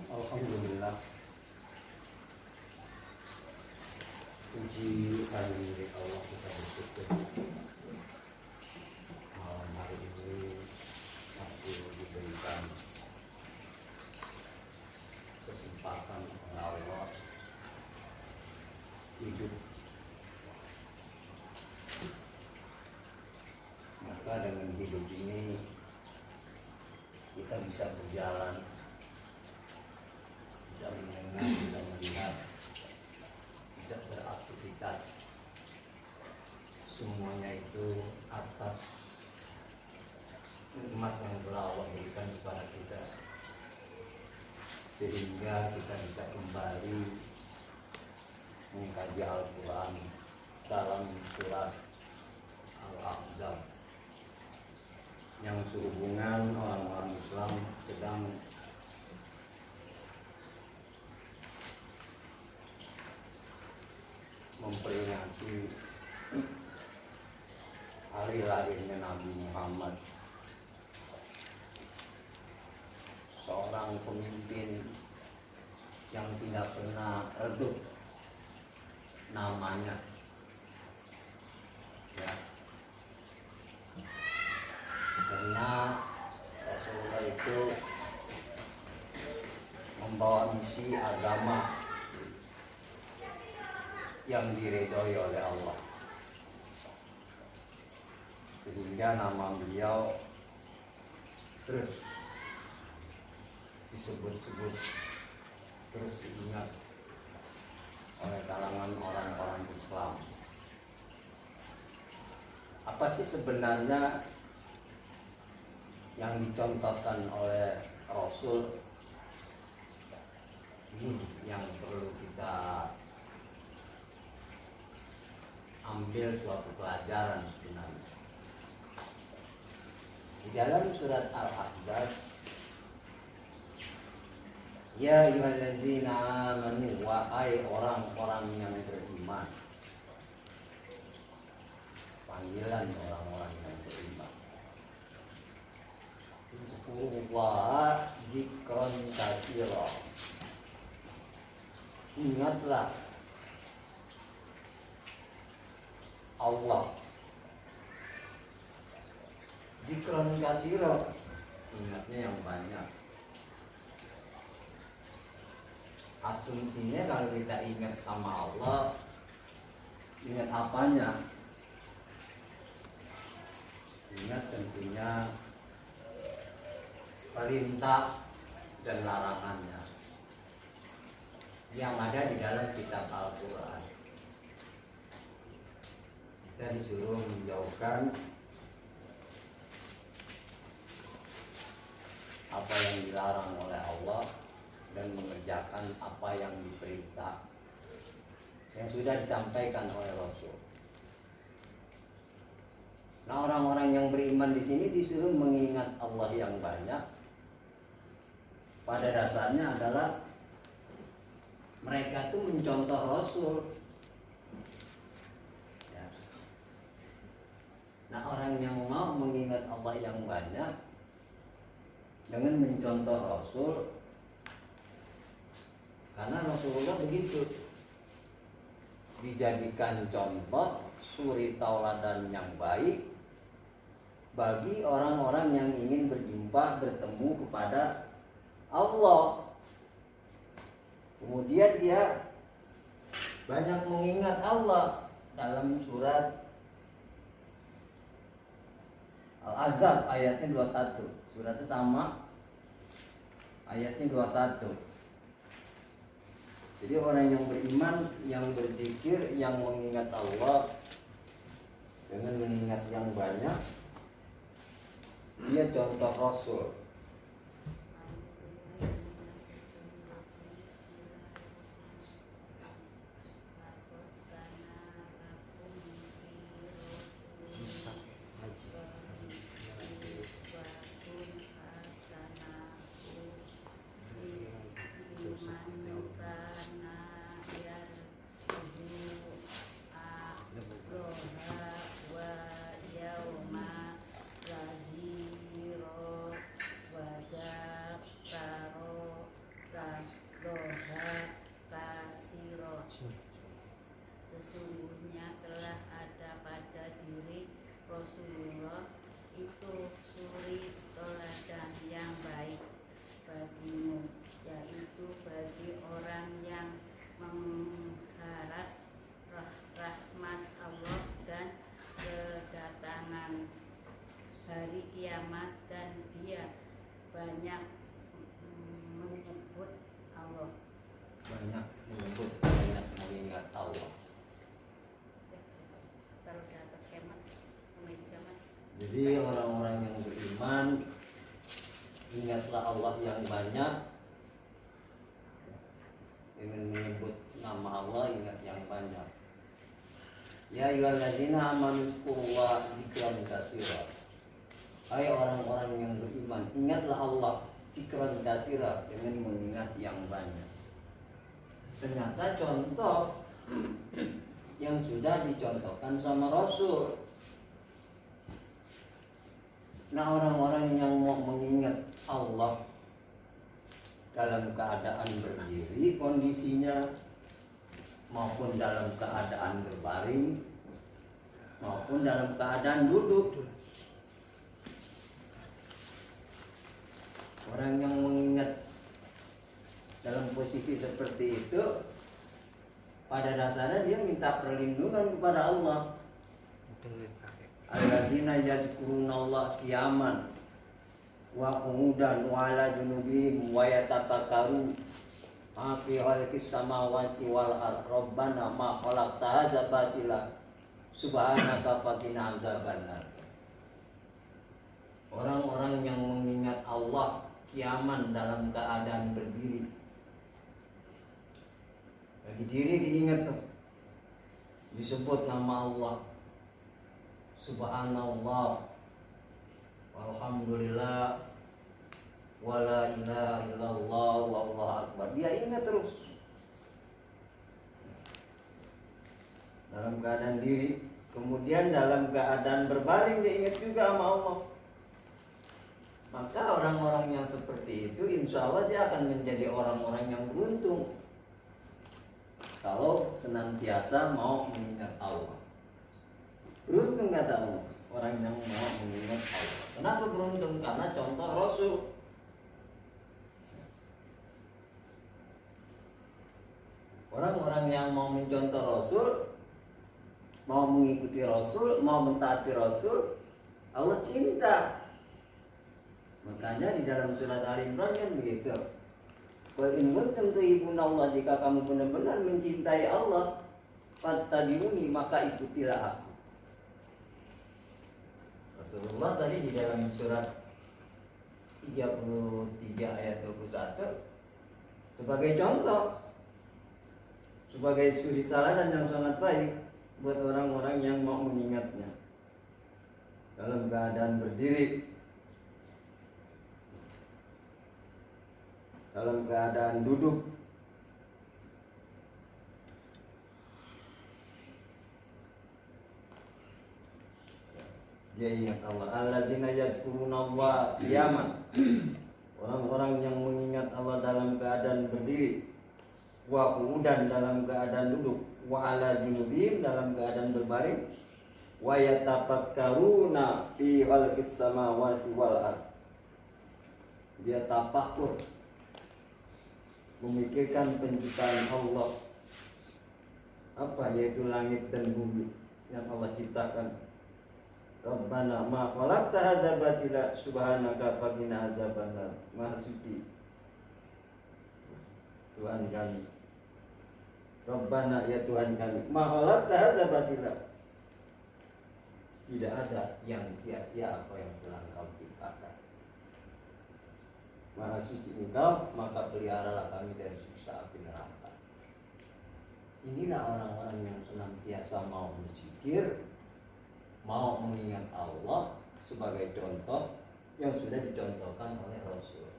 Alhamdulillah, puji kami milik Allah, kita bersyukur malam hari ini aku diberikan kesempatan oleh Allah hidup. Maka dengan hidup ini kita bisa berjalan, bisa mendengar, bisa melihat, bisa beraktivitas. Semuanya itu atas nikmat yang telah Allah berikan kepada kita, sehingga kita bisa kembali mengkaji Al-Quran dalam surat Al-Ahzab yang sehubungan orang-orang Islam sedang memperingati hari lahirnya Nabi Muhammad, seorang pemimpin yang tidak pernah redup namanya, ya, karena Rasulullah itu membawa misi agama yang diridhoi oleh Allah, sehingga nama beliau terus disebut-sebut, terus diingat oleh kalangan orang-orang Islam. Apa sih sebenarnya yang dicontohkan oleh Rasul ini yang perlu kita ambil suatu pelajaran sebenarnya. Di dalam surat Al-Ahzab, ya ayyuhalladzina amanu, wahai orang-orang yang beriman. Panggilan orang-orang yang beriman. Zkurullaha dzikran katsira. Ingatlah Allah dzikran katsira, ingatnya yang banyak. Asumsinya kalau kita ingat sama Allah, ingat apanya? Ingat tentunya perintah dan larangannya yang ada di dalam kitab Al-Quran. Kita disuruh menjauhkan apa yang dilarang oleh Allah dan mengerjakan apa yang diperintah yang sudah disampaikan oleh Rasul. Nah, orang-orang yang beriman di sini disuruh mengingat Allah yang banyak. Pada dasarnya adalah mereka itu mencontoh Rasul. Ya. Nah, orang yang mau mengingat Allah yang banyak dengan mencontoh Rasul, karena Rasulullah begitu dijadikan contoh, suri tauladan yang baik bagi orang-orang yang ingin berjumpa, bertemu kepada Allah. Kemudian dia banyak mengingat Allah dalam surat Al-Ahzab ayatnya 21. Suratnya sama, ayatnya 21. Jadi orang yang beriman, yang berzikir, yang mengingat Allah dengan mengingat yang banyak, dia contoh Rasul. doha kasiro. Sesungguhnya telah ada pada diri Rasulullah itu suri teladan yang baik bagimu, yaitu bagi orang yang mengharap rahmat Allah dan kedatangan hari kiamat, dan dia banyak menyebut Allah. Banyak menyebut, banyak mengingat Allah. Taruh di atas kemat, kemeja. Jadi orang-orang yang beriman, ingatlah Allah yang banyak. Dengan menyebut nama Allah, ingat yang banyak. Ya ayyuhalladzina amanu zkurullaha dzikran katsira. Hai orang-orang yang beriman, ingatlah Allah dzikran katsira, dengan mengingat yang banyak. Ternyata contoh yang sudah dicontohkan sama Rasul. Nah, orang-orang yang mau mengingat Allah dalam keadaan berdiri kondisinya, maupun dalam keadaan berbaring, maupun dalam keadaan duduk. Orang yang mengingat dalam posisi seperti itu, pada dasarnya dia minta perlindungan kepada Allah. Alladzina yazkurunallaha qiyaman wa qu'udan wa 'ala junubihim wa yatafakkarun ma fi khalqis samawati wal ardi rabbana ma khalaqta hadza batila subhanaka faqina adzabannar. Orang-orang yang mengingat Allah qiyaman dalam keadaan berdiri. Lagi diri diingat tuh, disebut nama Allah, subhanallah, walhamdulillah, wala ilaha illallah, wallahu akbar. Dia ingat terus dalam keadaan diri. Kemudian dalam keadaan berbaring dia ingat juga sama Allah. Maka orang-orang yang seperti itu insya Allah dia akan menjadi orang-orang yang beruntung kalau senantiasa mau mengingat Allah. Beruntung kata Allah, orang yang mau mengingat Allah. Kenapa beruntung? Karena contoh Rasul. Orang-orang yang mau mencontoh Rasul, mau mengikuti Rasul, mau mentaati Rasul, Allah cinta. Makanya di dalam surat Al-Imran kan begitu. Qul in kuntum tuhibbunallah, jika kamu benar-benar mencintai Allah, fattabi'uni, maka ikutilah aku. Rasulullah tadi di dalam surat 33 ayat 21 sebagai contoh, sebagai suri teladan yang sangat baik buat orang-orang yang mau mengingatnya dalam keadaan berdiri, dalam keadaan duduk, dia ingat Allah. Alladzina yazkurunallaha qiyaman, orang-orang yang mengingat Allah dalam keadaan berdiri, wa qu'udan dalam keadaan duduk, wa 'ala junubihim dalam keadaan berbaring, wa yatafakkaruna fi khalqis samawati wal ardh. Dia tafakur, memikirkan penciptaan Allah, apa yaitu langit dan bumi yang Allah ciptakan. Rabbana ma khalaqta hadza batila subhanaka faqina adzabannar. Maha suci Tuhan kami, Rabbana ya Tuhan kami, ma khalaqta hadza batila, tidak ada yang sia-sia apa yang telah Engkau ciptakan. Maha suci Engkau, maka peliharalah kami dari siksa api neraka. Inilah orang-orang yang senantiasa mau berzikir, mau mengingat Allah sebagai contoh yang sudah dicontohkan oleh Rasul.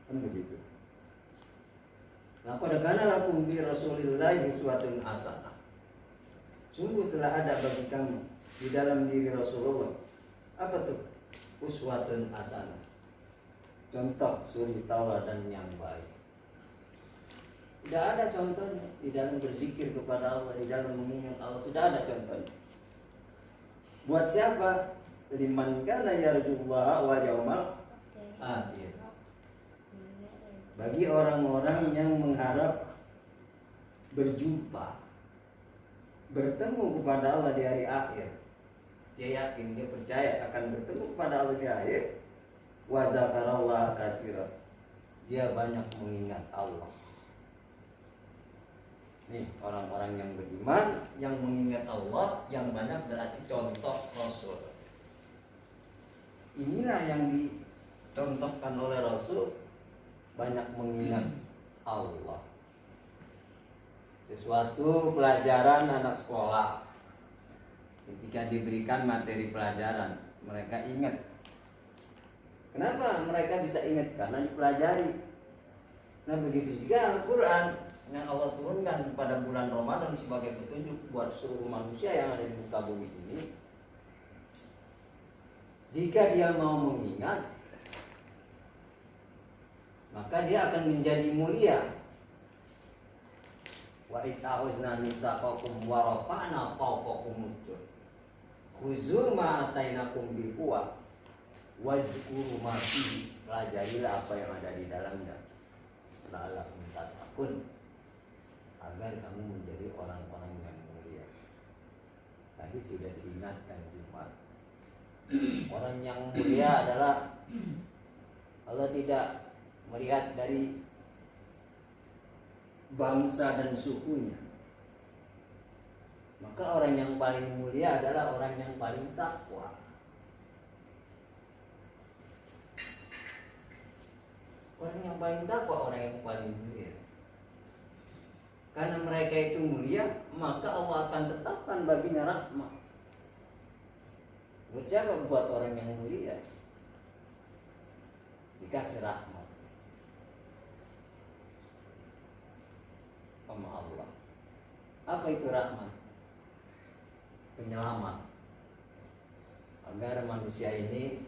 Kan begitu. Laqad kana lakum bi Rasulillahi uswatun hasanah. Sungguh telah ada bagi kamu di dalam diri Rasulullah apa tuh? Uswatun hasanah. contoh suri tauladan yang baik. Tidak ada contohnya di dalam berzikir kepada Allah, di dalam mengingat Allah, sudah ada contohnya. Buat siapa? Liman kana yarjullaha wal yaumal akhir. Bagi orang-orang yang mengharap berjumpa, bertemu kepada Allah di hari akhir. Dia yakin, dia percaya akan bertemu kepada Allah di akhir. Wa zakarallaha katsiran. Dia banyak mengingat Allah. Nih, orang-orang yang beriman, yang mengingat Allah, yang banyak berarti contoh Rasul. Inilah yang dicontohkan oleh Rasul, banyak mengingat Allah. Sesuatu pelajaran anak sekolah, ketika diberikan materi pelajaran, mereka ingat. Kenapa mereka bisa ingat? Karena dipelajari. Nah, begitu juga Al-Quran yang Allah turunkan pada bulan Ramadan sebagai petunjuk buat seluruh manusia yang ada di muka bumi ini. Jika dia mau mengingat, maka dia akan menjadi mulia. Wa itta'udna misaqakum wa rafa'na fawqakum tur. Khuzu ma atainakum biquwa wazkuru ma fihi. Pelajarilah apa yang ada di dalamnya. La'allakum tattaqun. Agar kamu menjadi orang-orang yang mulia. Tadi sudah diingatkan Jumat. Orang yang mulia adalah Allah tidak melihat dari bangsa dan sukunya. Maka orang yang paling mulia adalah orang yang paling takwa. Orang yang paling takwa, orang yang paling mulia. Karena mereka itu mulia, maka Allah akan tetapkan baginya rahmat. Buat siapa? Buat orang yang mulia, dikasih rahmat sama Allah. Apa itu rahmat? Penyelamat, agar manusia ini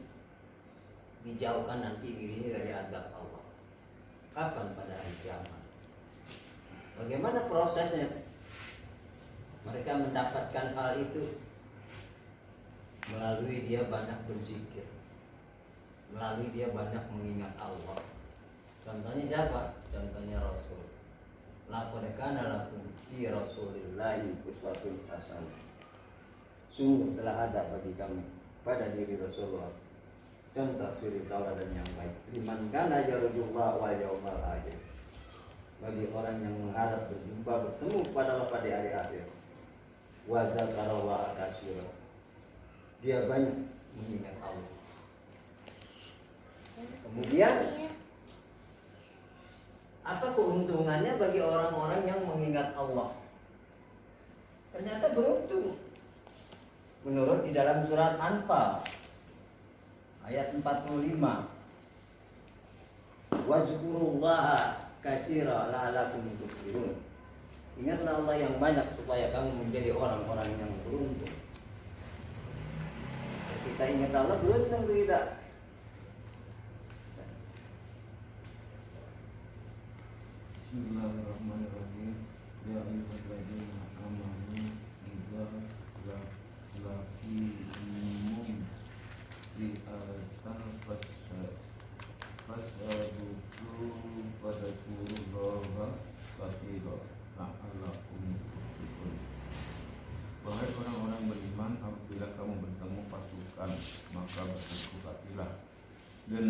dijauhkan nanti dirinya dari azab Allah. Kapan? Pada hari kiamat. Bagaimana prosesnya? Mereka mendapatkan hal itu melalui dia banyak berzikir, melalui dia banyak mengingat Allah. Contohnya siapa? Contohnya Rasul. Laqad kana lakum fi Rasulillahi uswatun hasanah. Sungguh telah ada bagi kami pada diri Rasulullah contoh suri tauladan yang baik. Liman kana yarjullaha wal yaumal akhir. Bagi orang yang mengharap berjumpa, bertemu kepada Allah pada hari akhir. Wa zakarallaha katsiran. Dia banyak mengingat Allah. Kemudian apa keuntungannya bagi orang-orang yang mengingat Allah? Ternyata beruntung. Menurut di dalam surat Anfal ayat 45. Wazkurullaha katsira la'allakum tuflihun. Ingatlah Allah yang banyak supaya kamu menjadi orang-orang yang beruntung. Kita ingat Allah beruntung kita. Bismillahirrahmanirrahim. Ya ayyuhalladzina amanu idza laqitumum fi'atan fas'aluhu fadhkurullaha katsiran la'allakum tuflihun. Wahai orang-orang beriman, apabila kamu bertemu pasukan, maka berhati-hatilah dan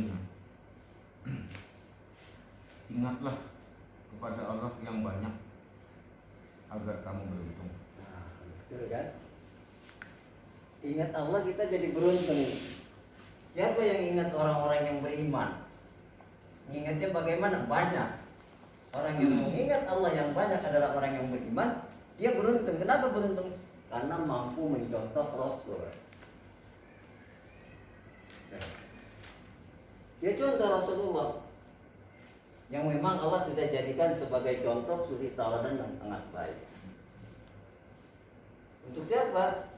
ingatlah kepada Allah yang banyak agar kamu beruntung. Nah, betul kan? Ingat Allah kita jadi beruntung. Siapa yang ingat orang-orang yang beriman? Ingatnya bagaimana? Banyak. Orang yang mengingat Allah yang banyak adalah orang yang beriman. Dia beruntung. Kenapa beruntung? Karena mampu mencontoh Rasul. Dia contoh Rasulullah yang memang Allah sudah jadikan sebagai contoh suri tauladan yang sangat baik. Untuk siapa?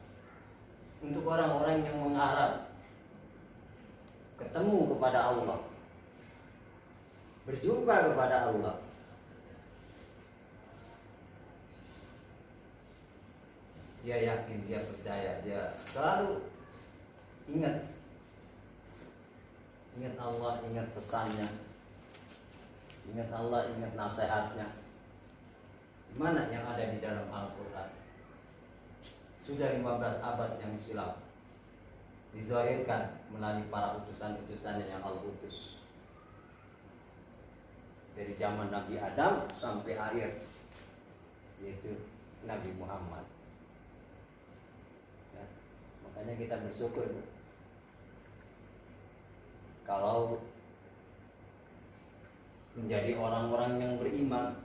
Untuk orang-orang yang mengharap ketemu kepada Allah. berjumpa kepada Allah. Dia yakin, dia percaya, dia selalu ingat Allah, ingat pesannya, ingat Allah, ingat nasihatnya. Mana yang ada di dalam Al-Quran? Sudah 15 abad yang silam dizahirkan melalui para utusan-utusannya yang Allah utus, dari zaman Nabi Adam sampai akhir, yaitu Nabi Muhammad. Ya, makanya kita bersyukur kalau menjadi orang-orang yang beriman.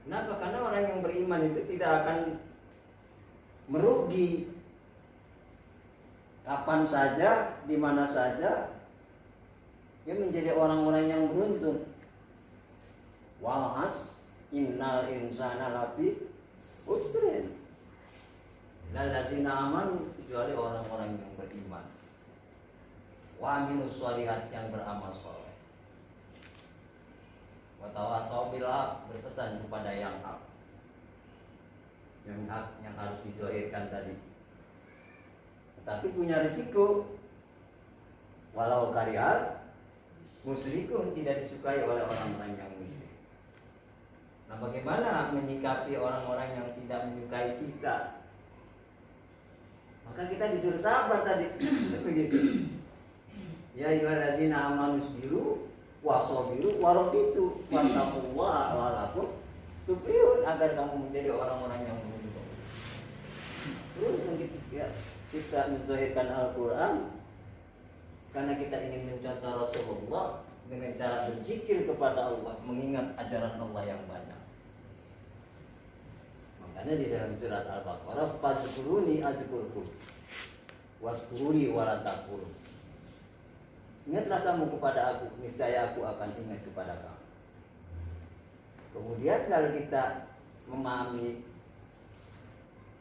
Kenapa? Karena orang yang beriman itu tidak akan merugi. Kapan saja, di mana saja, dia menjadi orang-orang yang beruntung. Walhas innal insana lafi khusrin. Lallazina amanu, kecuali orang-orang yang beriman. Wa amilus shalihat, yang beramal saleh. Wa tawassaw bil haq, berpesan kepada yang hak. Yang hak yang harus dizahirkan tadi. Tetapi punya risiko. Walau karihal musyrikun, tidak disukai oleh orang-orang yang musyrik. Nah, bagaimana menyikapi orang-orang yang tidak menyukai kita? Maka kita disuruh sabar tadi. Begitu. Ya ayyuhallazina amanu sabiru wasabiru warabitu wattaqullaha la'allakum tuflihun, agar kamu menjadi orang-orang yang beruntung. Beruntung kita menzahirkan Al-Quran karena kita ingin mencontoh Rasulullah dengan cara berzikir kepada Allah, mengingat ajaran Allah yang banyak. Makanya di dalam surat Al-Baqarah, fazkuruni azkurkum waskuruni wala takfurun. Ingatlah kamu kepada aku, niscaya aku akan ingat kepada kamu. Kemudian kalau kita memahami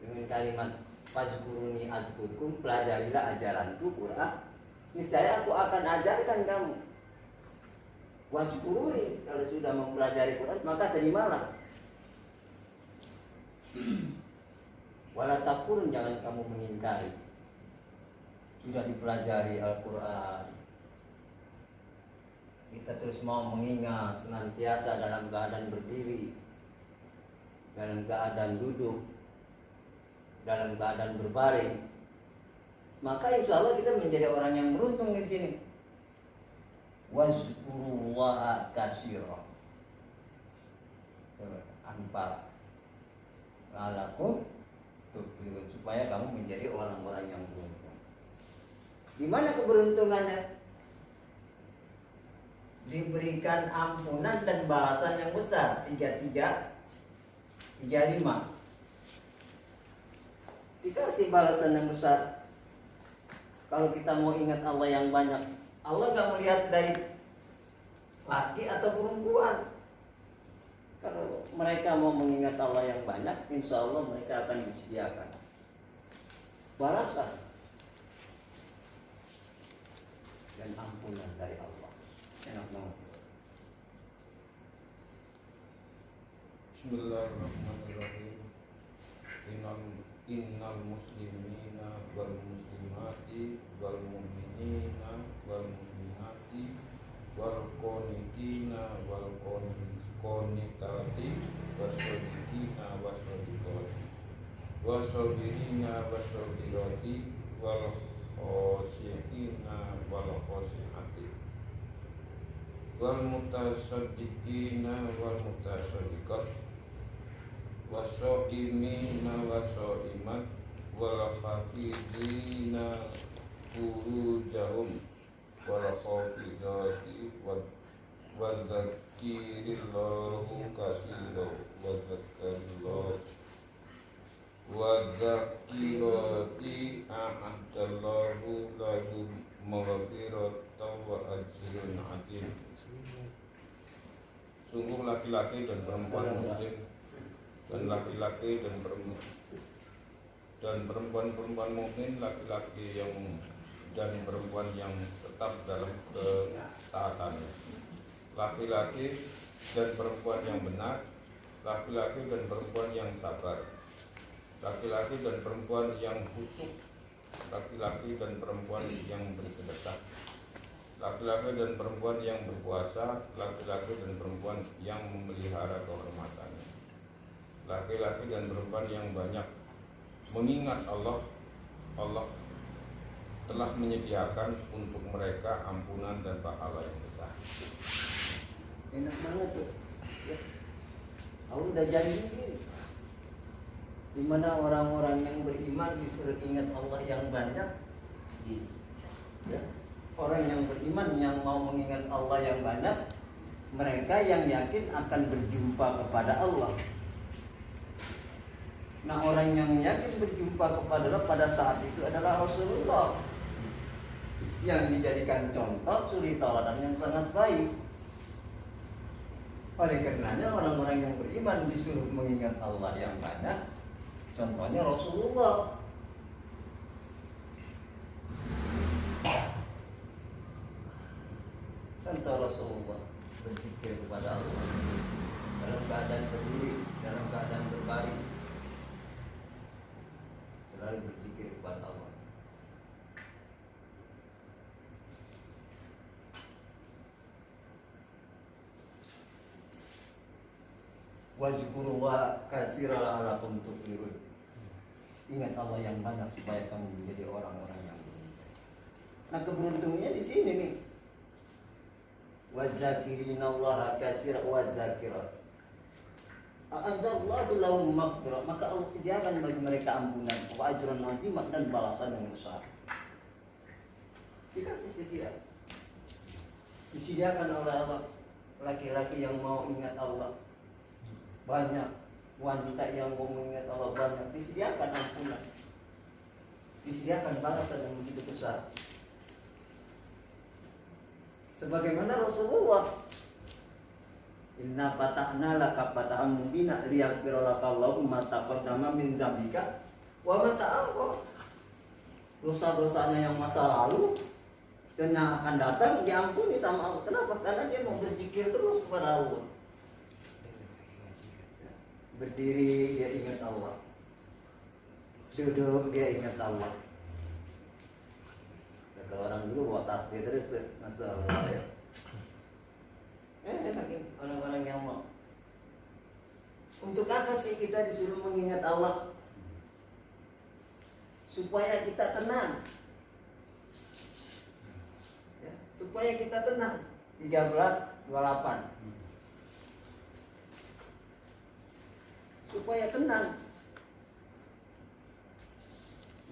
dengan kalimat fazkuruni azkurkum, pelajarilah ajaranku Quran, niscaya aku akan ajarkan kamu. Waskuruni, kalau sudah mempelajari Quran maka terimalah. Wala takfurun, jangan kamu mengingkari. Sudah dipelajari Al-Quran, kita terus mau mengingat, senantiasa dalam keadaan berdiri, dalam keadaan duduk, dalam keadaan berbaring, maka insya Allah kita menjadi orang yang beruntung di sini. Wazkurullaha katsira. Anfal. La'allakum tuflihun, supaya kamu menjadi orang-orang yang beruntung. Di mana keberuntungannya? Diberikan ampunan dan balasan yang besar. 35. Dikasih balasan yang besar. Kalau kita mau ingat Allah yang banyak, Allah gak melihat dari laki atau perempuan. Kalau mereka mau mengingat Allah yang banyak, insya Allah mereka akan disediakan balasan dan ampunan dari Allah. Enak banget. Bismillahirrahmanirrahim. Innal muslimina wal muslimati wal mu'minina wal mu'minati wal qanitina wal qanitati wasadiqina wasadiqati wasabirina wasabirati wal khosyiina wal khosyiati wal mutasaddiqina wal mutasaddiqat wasoimina wasoimat wal hafidina furujahum wal hafizati wal zakirillahu katsira wa zakirati a'adallahu lahum maghfiratan wa ajrun 'azim. Sungguh laki-laki dan perempuan muslim dan laki-laki dan perempuan mukmin, laki-laki yang dan perempuan yang tetap dalam ketaatan, laki-laki dan perempuan yang benar, laki-laki dan perempuan yang sabar, laki-laki dan perempuan yang khusyuk, laki-laki dan perempuan yang bersedekah, laki-laki dan perempuan yang berpuasa, laki-laki dan perempuan yang memelihara kehormatannya, laki-laki dan perempuan yang banyak mengingat Allah. Allah telah menyediakan untuk mereka ampunan dan pahala yang besar. Enak banget tuh. Ya. Allah udah janji. Di mana orang-orang yang beriman disuruh ingat Allah yang banyak. Ya. Orang yang beriman yang mau mengingat Allah yang banyak, mereka yang yakin akan berjumpa kepada Allah. Nah, orang yang yakin berjumpa kepada Allah pada saat itu adalah Rasulullah, yang dijadikan contoh suri tauladan yang sangat baik. Oleh karenanya orang-orang yang beriman disuruh mengingat Allah yang banyak. Contohnya Rasulullah. Contoh Rasulullah berzikir kepada Allah dalam keadaan berdiri, dalam keadaan berbaring, selalu berzikir kepada Allah. Wazkurullah katsiran la'allakum tuflihun. Ingat Allah yang banyak supaya kamu menjadi orang-orang yang beruntung. Nah, keberuntungannya di sini nih. Wazakirinallaha katsiran wazakirat. A'adallahu lahum maghfirah. Maka Allah sediakan bagi mereka ampunan, wa ajran 'aziman, dan balasan yang besar. Dikasih sedia. Disediakan oleh Allah laki-laki yang mau ingat Allah banyak, wanita yang mau mengingat Allah banyak, disediakan ampunan, disediakan balasan yang begitu besar. Sebagaimana Rasulullah, inna fatahna laka fatahan mubina liyaghfira laka Allahu ma taqaddama min dzambika wa ma ta'akhkhara. Dosa-dosanya yang masa lalu dan yang akan datang diampuni sama Allah. Kenapa? Karena dia mau berzikir terus kepada Allah. Berdiri dia ingat Allah, duduk dia ingat Allah. Kalau orang dulu bawa tasbih terus tuh, masya Allah ya. Enak orang-orang yang mau. Untuk apa sih kita disuruh mengingat Allah? Supaya kita tenang. Ya, supaya kita tenang. 13:28. Supaya tenang.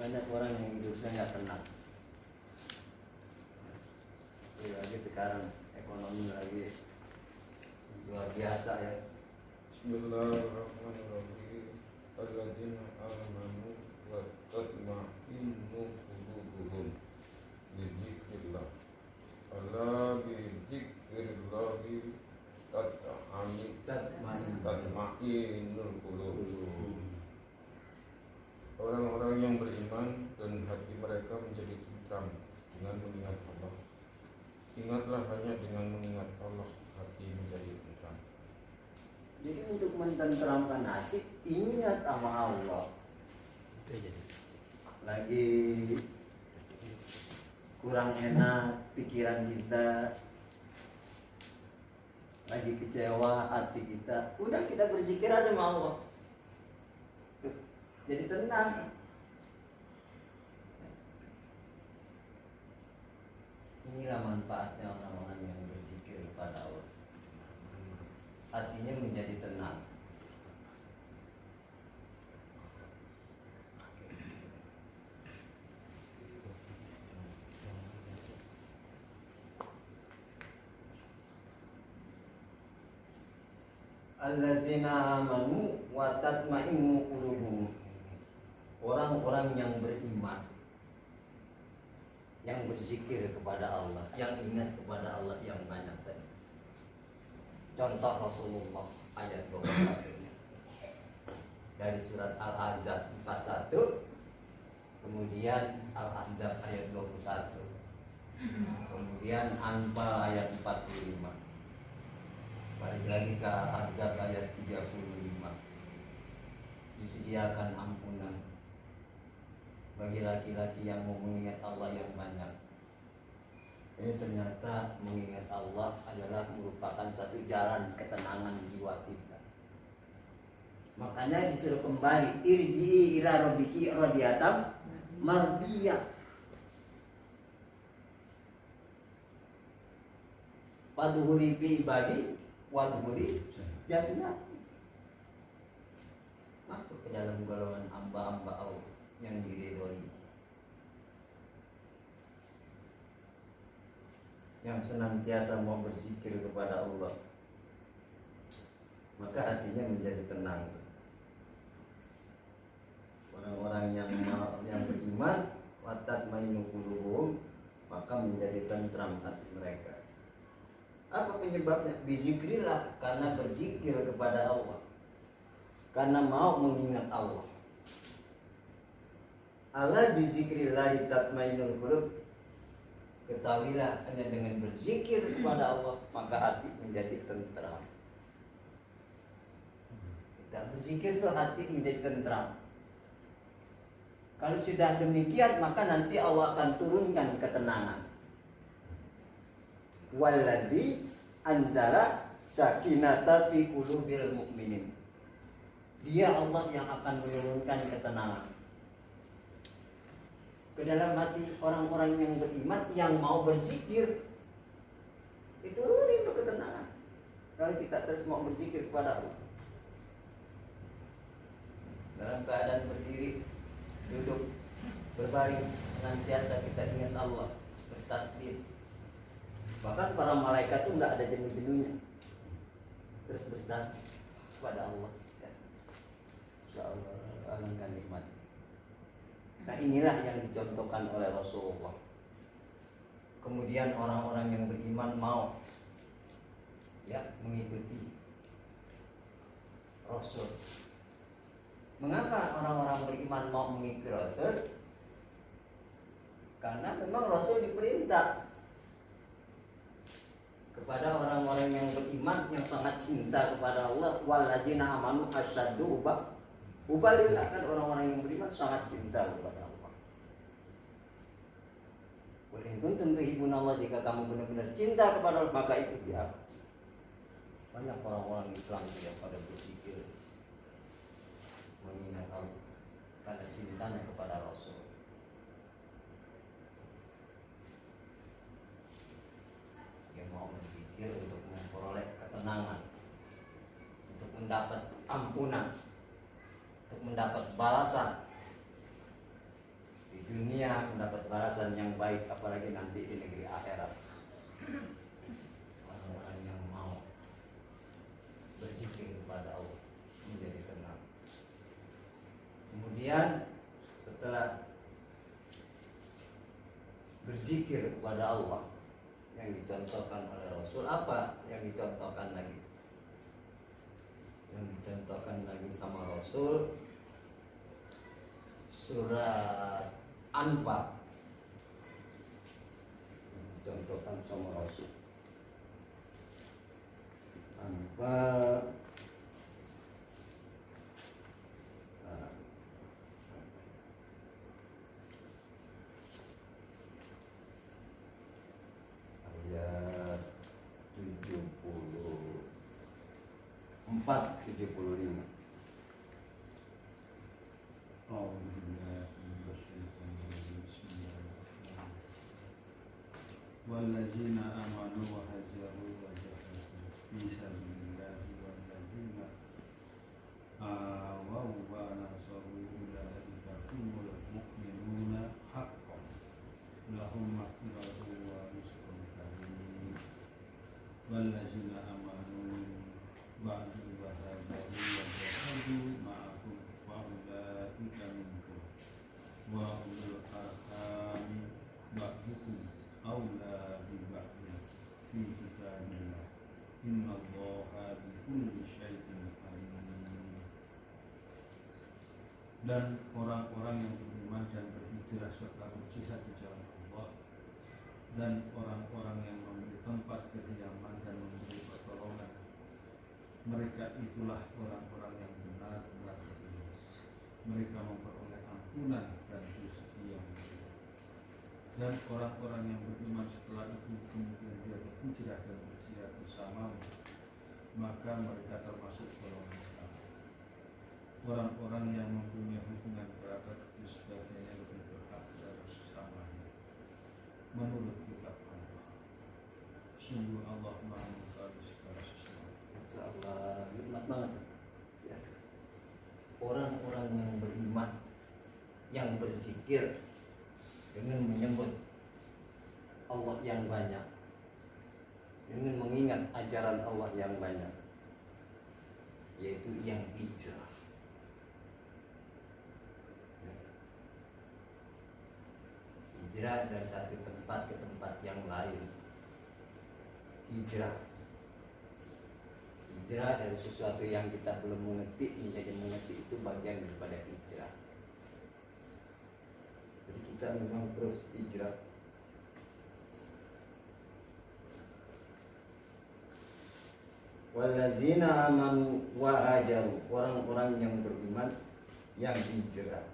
Banyak orang yang hidupnya nggak tenang. Lagi sekarang ekonomi lagi luar biasa ya. Bismillahirrahmanirrahim. Alladzina amanu wa tatma'innu qulubuhum bi dzikrillah. Ala bi dzikrillah tatma'innul qulub. Orang-orang yang beriman dan hati mereka menjadi tentram dengan mengingat Allah. Ingatlah hanya dengan mengingat Allah hati menjadi tentram. Jadi untuk mententeramkan hati, ingat sama Allah. Lagi kurang enak pikiran kita, lagi kecewa hati kita, udah kita berzikir aja sama Allah. Jadi tenang. Inilah manfaatnya orang-orang yang berzikir kepada Allah. Hatinya menjadi tenang. Alladzina amanu wa tatma'innu qulubuhum. Orang-orang yang beriman, yang berzikir kepada Allah, yang ingat kepada Allah yang banyak tadi. Contoh Rasulullah ayat 21 dari surat Al-Ahzab 41, kemudian Al-Ahzab ayat 21, kemudian Anfal ayat 45. lagi ke Al-Ahzab ayat 35. Disediakan ampunan bagi laki-laki yang mau mengingat Allah yang banyak. Ini ternyata mengingat Allah adalah merupakan satu jalan ketenangan jiwa kita. Makanya disuruh kembali, irji'i ila rabbiki radiyatan mardiyah. Wadhuli fi ibadi wadhuli jannah. Masuk ke dalam golongan hamba-hamba Allah yang diridhoi, yang senantiasa mau berzikir kepada Allah, maka hatinya menjadi tenang. Orang-orang yang beriman, watat mainu qulubuhum, maka menjadi tentram hati mereka. Apa penyebabnya? Bizikrillah, karena berzikir kepada Allah, karena mau mengingat Allah. Ala bizikrillah tatmainul qulub. Ketahuilah hanya dengan berzikir kepada Allah maka hati menjadi tentram. Kita berzikir tuh hati menjadi tentram. Kalau sudah demikian maka nanti Allah akan turunkan ketenangan. Wallazi anzala sakinata fi qulubil mu'minin. Dia Allah yang akan menurunkan ketenangan ke dalam hati orang-orang yang beriman yang mau berzikir. Itu itu ketenangan. Kalau kita terus mau berzikir kepada Allah, dalam keadaan berdiri, duduk, berbaring, senantiasa kita ingat Allah, bertakbir. Bahkan para malaikat itu nggak ada jenuh-jenuhnya, terus bertasbih kepada Allah. Ya Allah, alangkah nikmat. Nah inilah yang dicontohkan oleh Rasulullah. Kemudian orang-orang yang beriman mau mengikuti Rasul. Mengapa orang-orang beriman mau mengikuti Rasul? Karena memang Rasul diperintah kepada orang-orang yang beriman yang sangat cinta kepada Allah. Walladzina amanu asyaddu Ubalilah, kan orang-orang yang beriman sangat cinta kepada Allah. Boleh kuntum tuhibbuna Allah, jika kamu benar-benar cinta kepada Allah maka ikuti aku. Banyak orang-orang Islam yang pada berpikir mengingat Allah karena cintanya kepada Rasul. Yang mau berzikir untuk memperoleh ketenangan, untuk mendapat ampunan, untuk mendapat balasan di dunia, mendapat balasan yang baik, apalagi nanti di negeri akhirat. Orang-orang yang mau berzikir kepada Allah menjadi tenang. Kemudian setelah berzikir kepada Allah yang dicontohkan oleh Rasul, apa yang dicontohkan lagi? Yang dicontohkan lagi sama Rasul surat Anfal. Dicontohkan sama Rasul Anfal ayat 74-75. والذين آمنوا وهاجروا وجاهدوا في سبيل الله والذين آووا ونصروا أولئك هم المؤمنون حقا لهم مغفرة ورزق كريم والذين آمنوا بعد وهاجروا وجاهدوا معكم وأولئك منكم وأولو الأرحام بعضكم أولى ببعض في كتاب الله إن الله بكل شيء عليم. Dan orang-orang yang beriman dan berhijrah serta berjihad di jalan Allah, dan orang-orang yang memberi tempat kediaman dan memberi pertolongan Mereka itulah orang-orang yang benar-benar beriman. Mereka memperoleh ampunan dan rezeki yang mulia. Dan orang-orang yang beriman setelah itu kemudian dia berhijrah dan berjihad bersamamu, maka mereka termasuk golongan kami. Orang-orang yang mempunyai hubungan kerabat itu sebagiannya lebih berhak kepada sesamanya menurut kitab Allah. Sungguh Allah Maha mengetahui segala sesuatu. Insya Allah nikmat banget. Ya. Orang-orang yang beriman, yang berzikir dengan menyebut Allah yang banyak, dengan mengingat ajaran Allah yang banyak, yaitu yang hijrah. Hijrah dari satu tempat ke tempat yang lain. Hijrah dari sesuatu yang kita belum mengerti menjadi mengerti, itu bagian daripada hijrah. Jadi kita memang terus hijrah. Wallazina amanu wa hajaru, orang-orang yang beriman yang hijrah.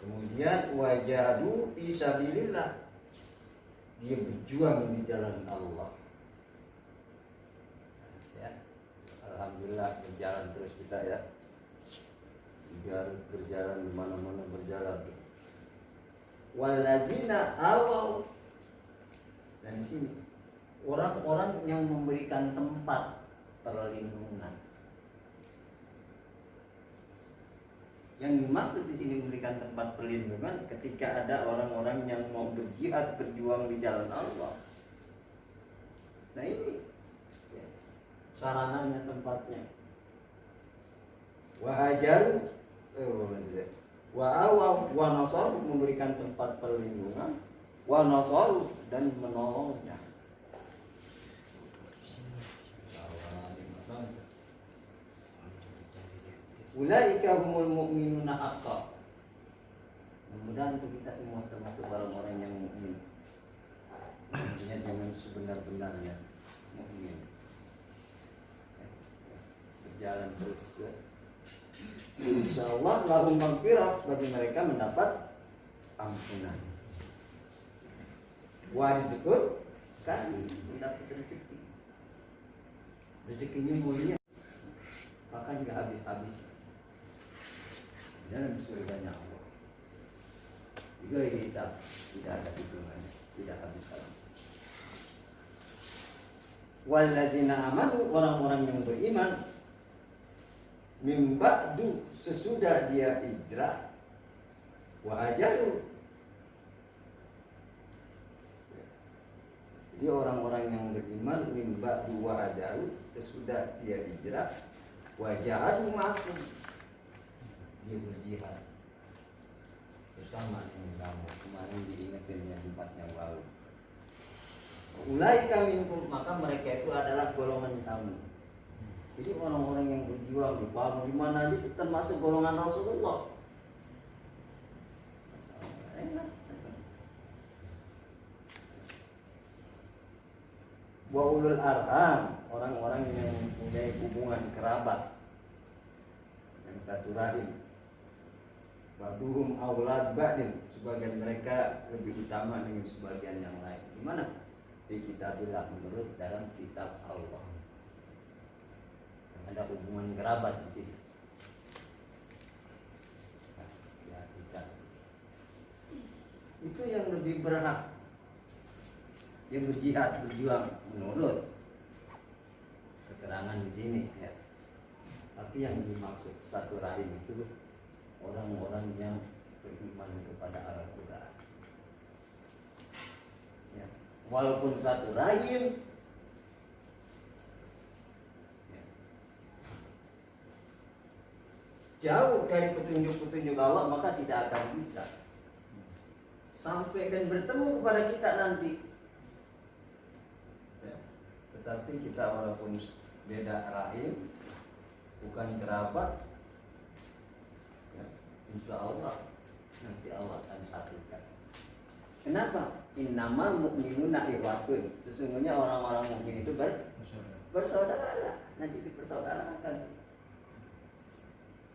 Kemudian wajadu fisabilillah, dia berjuang di jalan Allah. Ya, alhamdulillah berjalan terus kita ya. Berjalan di mana-mana berjalan. Wallazina awau, dan di sini orang-orang yang memberikan tempat perlindungan. Yang dimaksud di sini memberikan tempat perlindungan ketika ada orang-orang yang mau berjihad, berjuang di jalan Allah. Nah ini ya, sarananya, tempatnya. Wa hajaru, wa awaw, wa nasaru, memberikan tempat perlindungan, wa nasaru, dan menolongnya. Ulaika humul mu'minuna haqqan. Mudah-mudahan untuk kita semua termasuk orang-orang yang mukmin. Artinya jangan sebenar-benarnya mukmin. Berjalan terus. Insyaallah lahum maghfirah, bagi mereka mendapat ampunan. Wa rizqun karim, mendapat rezeki. Rezekinya mulia, bahkan nggak habis-habis dalam surganya Allah. Juga ini hisab, tidak ada hitungannya, tidak habis-habis. Wallazina amanu, orang-orang yang beriman, min ba'du, sesudah dia hijrah, wa hajaru. Jadi orang-orang yang beriman min ba'du wa hajaru, sesudah dia hijrah, wa jahadu ma'akum, dia berjihad bersama dengan kamu. Kemarin diingetin yang 4 yang lalu. Ulaika minkum, maka mereka itu adalah golongan kamu. Jadi orang-orang yang berjuang di mana aja itu termasuk golongan Rasulullah. Wa ulul arham, orang-orang yang mempunyai hubungan kerabat yang satu rahim. Ba'duhum aulad ba'din, sebagian mereka lebih utama dengan sebagian yang lain. Gimana? Di kitabillah, menurut dalam kitab Allah. Ada hubungan kerabat di sini. Nah, ya, kita. Itu yang lebih berhak, yang berjihad, berjuang menurut keterangan di sini ya. Tapi yang dimaksud satu rahim itu orang-orang yang beriman kepada Al-Quran ya. Walaupun satu rahim ya, jauh dari petunjuk-petunjuk Allah, maka tidak akan bisa sampai dan bertemu kepada kita nanti ya. Tetapi kita walaupun beda rahim, bukan kerabat, insya Allah nanti Allah akan satukan. Kenapa? Innamal mu'minuna ikhwatun. Sesungguhnya orang-orang mukmin itu bersaudara, nanti dipersaudarakan,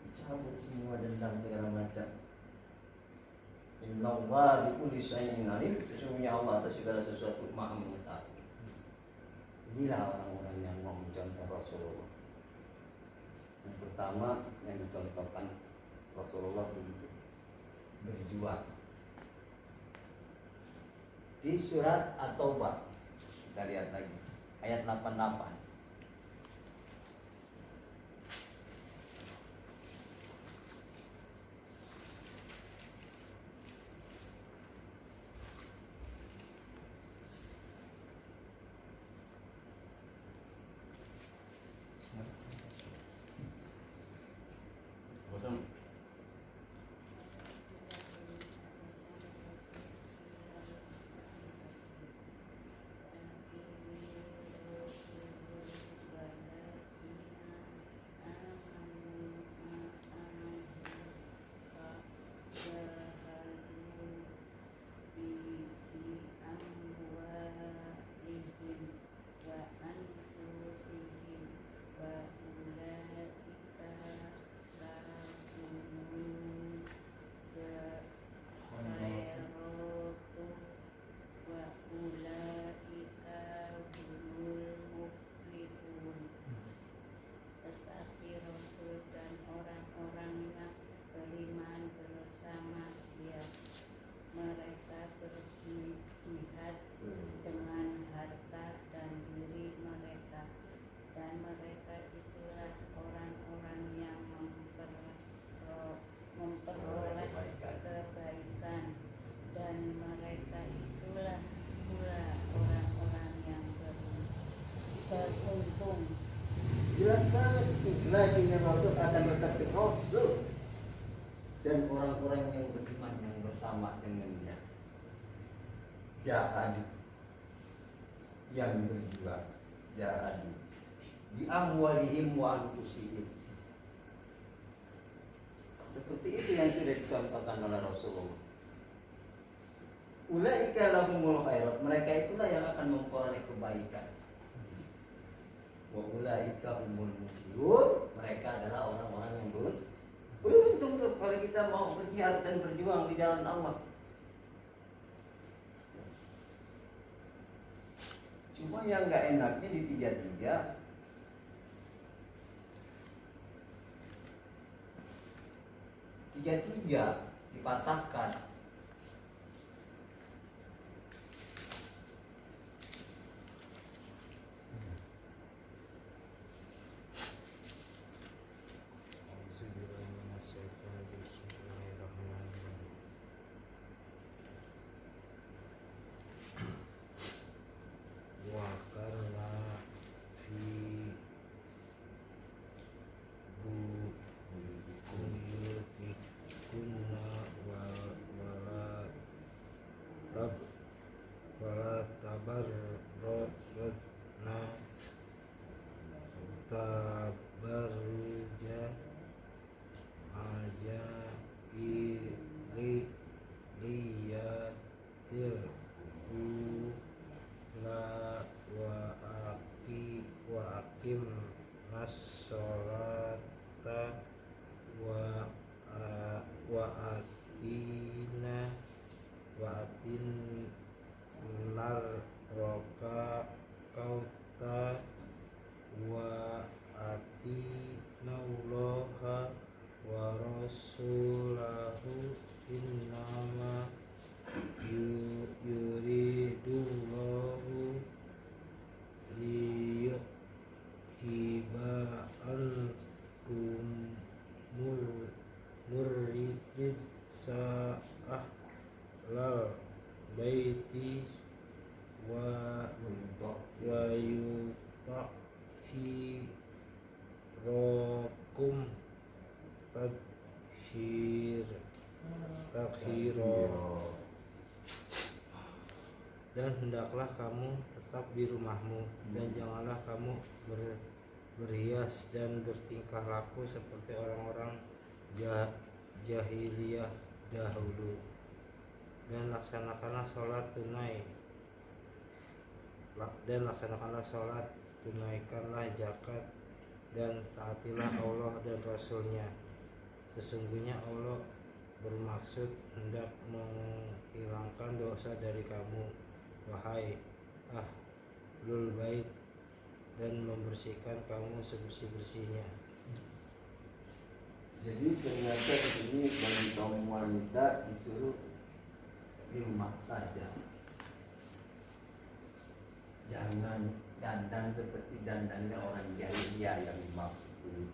dicabut semua dendam segala macam. Inna Allah bikulli syai'in alim, sesungguhnya Allah atas segala sesuatu maha mengetahui. Inilah orang-orang yang mau mencontoh Rasulullah. Yang pertama yang dicontohkan Rasulullah itu berjuang. Di surat At-Taubah kita lihat lagi ayat 88. Bosan. Jelas banget itu. Lagi Rasul akan tetap Rasul dan orang-orang yang beriman yang bersama dengannya. Jahadu yang berjuang, jahadu bi amwalihim wa anfusihim. Seperti itu yang sudah dicontohkan oleh Rasulullah. Ulaika lahumul khairat, mereka itulah yang akan memperoleh kebaikan. Wa ulaika humul muflihun, mereka adalah orang-orang yang beruntung tuh kalau kita mau berjihad dan berjuang di jalan Allah. Cuma yang nggak enaknya di tiga dipatahkan. wala tabarrajna tabarruja aja liyatil ula wa aqim as-sholata wa atin nar roka kauta wa ati nauloha wa rasulahu innama yuridullahu liyuhiba ankum murrid sa'ah lal baiti wa yutahirokum takhiro. Dan hendaklah kamu tetap di rumahmu dan janganlah kamu berhias dan bertingkah laku seperti orang-orang jahiliyah dahulu. Dan laksanakanlah sholat tunaikanlah zakat dan taatilah Allah dan Rasul-Nya. Sesungguhnya Allah bermaksud hendak menghilangkan dosa dari kamu, wahai ahlul bait, dan membersihkan kamu sebersih-bersihnya. Jadi ternyata di sini bagi kaum wanita disuruh di rumah saja. Jangan dandan seperti dandannya orang jahiliyah yang dimaksud dulu.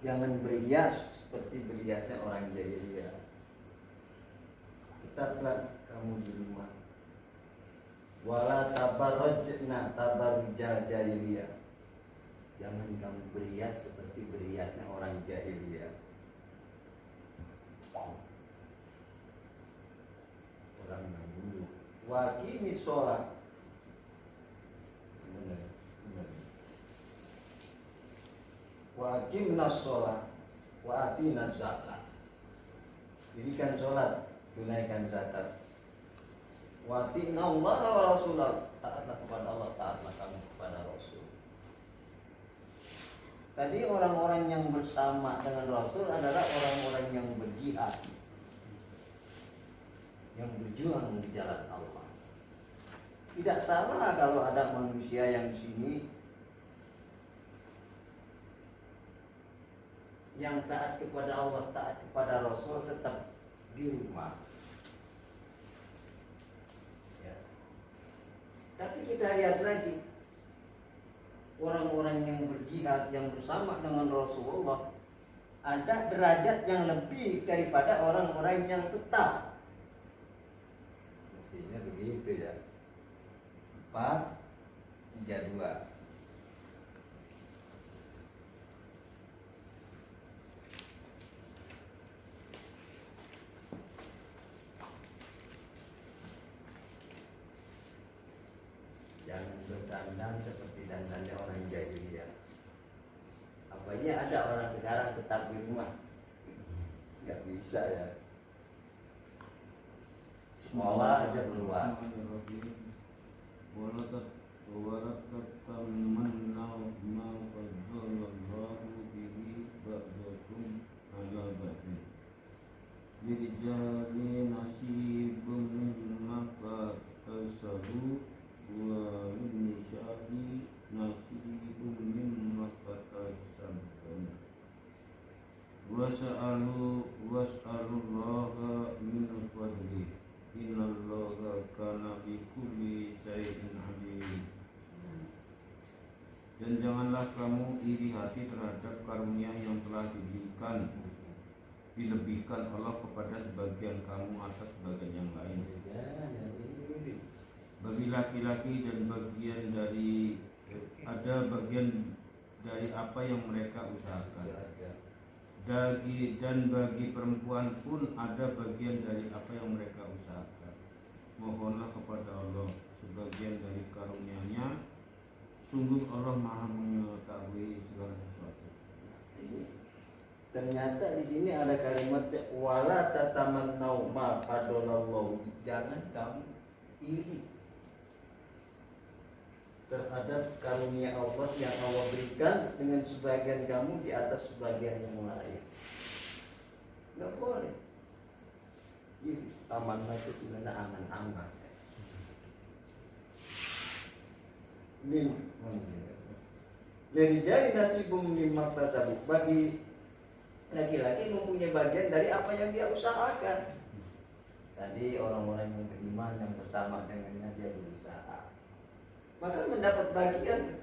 Jangan berhias seperti berhiasnya orang jahiliyah. Tetaplah kamu di rumah. Wala tabarrajna tabarrujal jahiliyah. Jangan kamu berhias seperti berhiasnya orang jahiliyah. Orang yang dulu. Wa qimis sholat. Benar. Wa aqimnas sholat wa atinaz zakat. Dirikan sholat, tunaikan zakat. Wa atina Allah wa rasulah. Taatlah kepada Allah, taatlah kamu kepada Rasul. Tadi orang-orang yang bersama dengan Rasul adalah orang-orang yang berjihad, yang berjuang di jalan Allah. Tidak salah kalau ada manusia yang di sini yang taat kepada Allah, taat kepada Rasul, tetap di rumah. Ya. Tapi kita lihat lagi, orang-orang yang berjihad, yang bersama dengan Rasulullah, ada derajat yang lebih daripada orang-orang yang tetap. Mestinya begitu ya. 4, 3, 2. Jangan berdandan seperti dandannya orang jahiliyah. Apalagi ada orang sekarang tetap di rumah, nggak bisa ya. Sekolah aja keluar. Lirijali nasibun mimma kasabu wa linisya'i nasibun mimma kasabun was'alullaha min fadli innallaha kana bikulli syai'in alim. Dan janganlah kamu iri hati terhadap karunia yang telah dilebihkan Allah kepada sebagian kamu atas sebagian yang lain. Bagi laki-laki dan bagian dari apa yang mereka usahakan. Dan bagi perempuan pun ada bagian dari apa yang mereka usahakan. Mohonlah kepada Allah sebagian dari karunia-Nya. Sungguh Allah Maha mengetahui segala sesuatu. Ternyata di sini ada kalimat wala tatamannau ma fadalallahu. Jangan kamu iri terhadap karunia Allah yang Allah berikan dengan sebagian kamu di atas sebagian yang lain. Nggak boleh. Iri, tamanna itu sebenarnya angan-angan. Dari jari nasibum mimma tasabu. Bagi laki-laki mempunyai bagian dari apa yang dia usahakan. Tadi orang-orang yang beriman yang bersama dengannya dia berusaha, maka mendapat bagian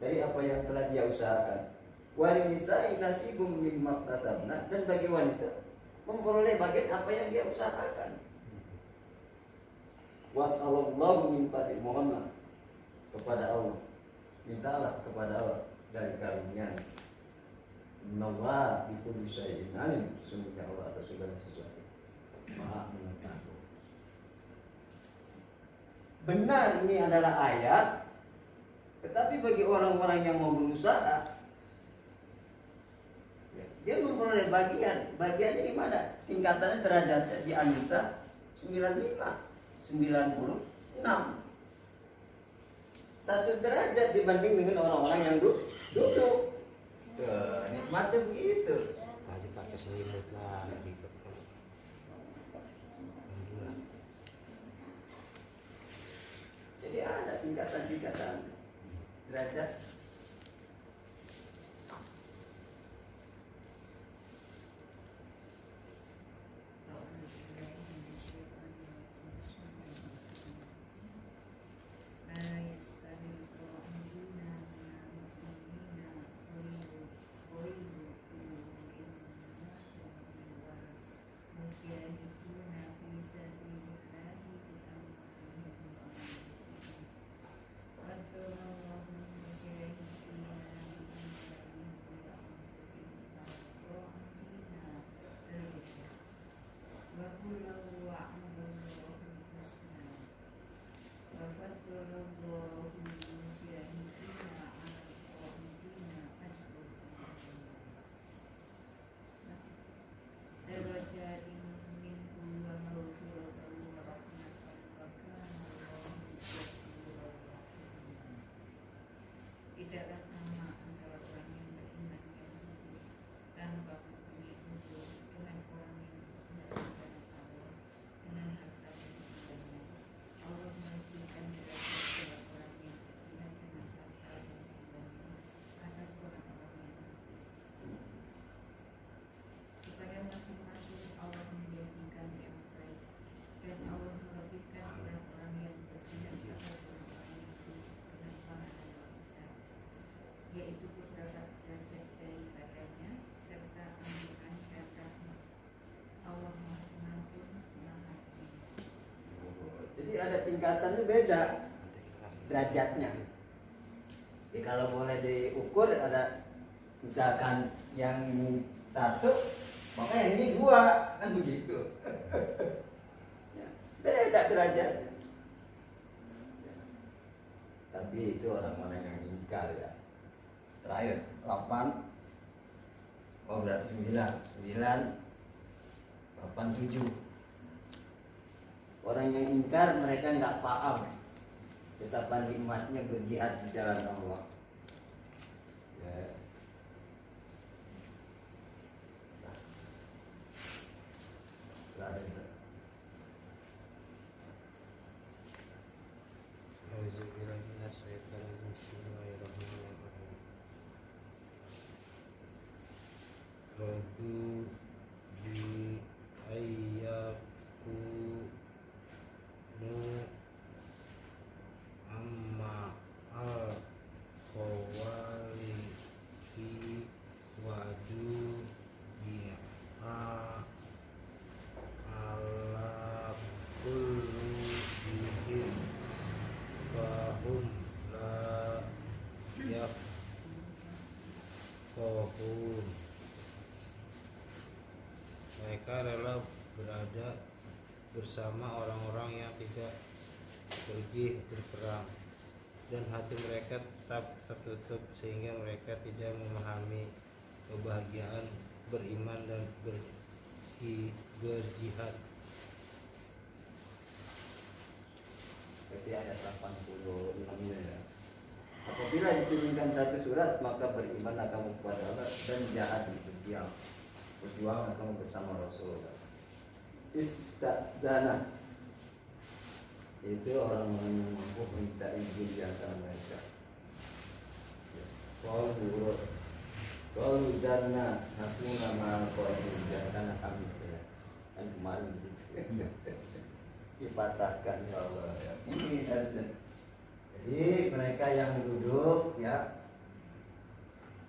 dari apa yang telah dia usahakan. Walinisai nasibum mimma tasabna. Dan bagi wanita memperoleh bagian apa yang dia usahakan. Was'alallahu min fadli. Mohonlah kepada Allah, mintalah kepada Allah dari karunia. Innallaha bikulli syai'in alim. Sesungguhnya Allah atas segala sesuatu Maha mengetahui. Benar ini adalah ayat, tetapi bagi orang-orang yang mau berusaha, ya, dia memperoleh bagian. Bagiannya di mana? Tingkatannya derajatnya di An-Nisa 95, 96. satu derajat dibanding dengan orang-orang yang duduk. Tuh, nikmatnya begitu. Tadi pakai selimut lah ribet. Alhamdulillah. Jadi ada tingkatan-tingkatan derajat. Tidaklah sama antara orang yang beriman yang hidup tanpa mempunyai unsur dengan orang yang sudah rencana Allah dengan harta dan jiwanya. Allah memberikan derajat kepada orang yang berjihad dengan harta dan jiwanya atas orang-orang yang hidup. Kepada masing-masing Allah menjanjikan yang baik, dan Allah melebihkan orang-orang yang berjihad atas orang-orang yang hidup dengan pahala yang besar, yaitu beberapa derajat daripadanya serta ampunan dan rahmat. Allah Maha Pengampun, Maha Penyayang. Jadi ada tingkatannya beda derajatnya. Jadi kalau boleh diukur ada misalkan yang ini satu, maka yang ini dua, kan begitu. Ya, beda derajatnya. Ya. Tapi itu orang-orang yang ingkar ya. Terakhir 8, oh berarti 9, 8, 7. Orang yang ingkar mereka nggak paham betapa nikmatnya berjihad di jalan Allah. Ya. Nah, Auzubillahi minasyaitonir rajim. Bismillahirrahmanirrahim. Radu bi ayyakunu amma al qawali fi wadu bi'a ala kullu bihim wahum la yafqahun. Mereka rela berada bersama orang-orang yang tidak pergi berperang, dan hati mereka tetap tertutup sehingga mereka tidak memahami kebahagiaan beriman dan berjihad. Berarti ada 86 ya. Apabila diturunkan satu surat, maka beriman kamu kepada Allah dan jihad berjuang kamu bersama Rasul. Istadzana itu orang-orang yang mampu minta izin di antara mereka. Kalau jannah aku nama qaidin karena kami ya. Kan kemarin gitu. Dipatahkan ya Allah ya. Ini aja. Jadi mereka yang duduk ya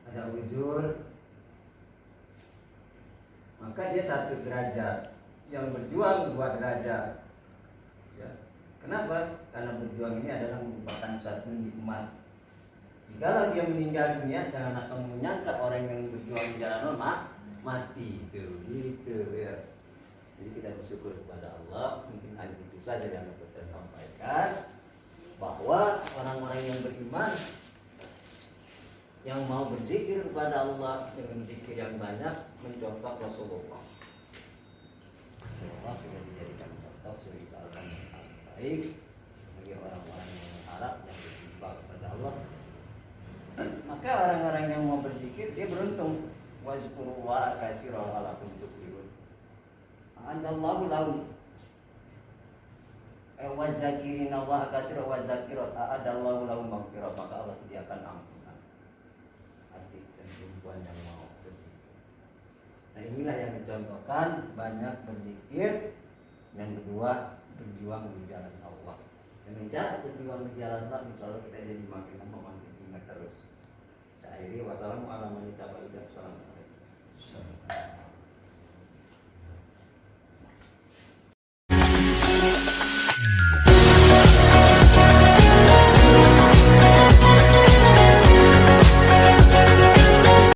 ada uzur, maka dia 1 derajat, yang berjuang 2 derajat. Ya. Kenapa? Karena berjuang ini adalah merupakan satu nikmat. Jikalau dia meninggal dunia, jangan akan menyangka orang yang berjuang di jalan Allah mati gitu ya. Jadi kita bersyukur kepada Allah. Mungkin hal itu saja yang dapat saya sampaikan, bahwa orang-orang yang beriman yang mau berzikir kepada Allah dengan zikir yang banyak mencontoh Rasulullah. Rasulullah sudah dijadikan contoh suri teladan yang paling baik bagi orang-orang yang mengharap yang berjumpa orang-orang yang mau berzikir dia beruntung. Wazkurullah katsiran la'allakum tuflihun. Adallahu lahum wazakirina wa katsiran wazakirat adallahu lahum maghfirah, maka Allah sediakan ampunan. Hati dan perempuan yang mau berzikir. Nah inilah yang dicontohkan, banyak berzikir. Yang kedua, berjuang di jalan Allah. Dengan cara berjuang di jalan Allah, insya Allah kita jadi makin lama makin ingat terus. Saya akhiri, wassalamualaikum warahmatullahi wabarakatuh.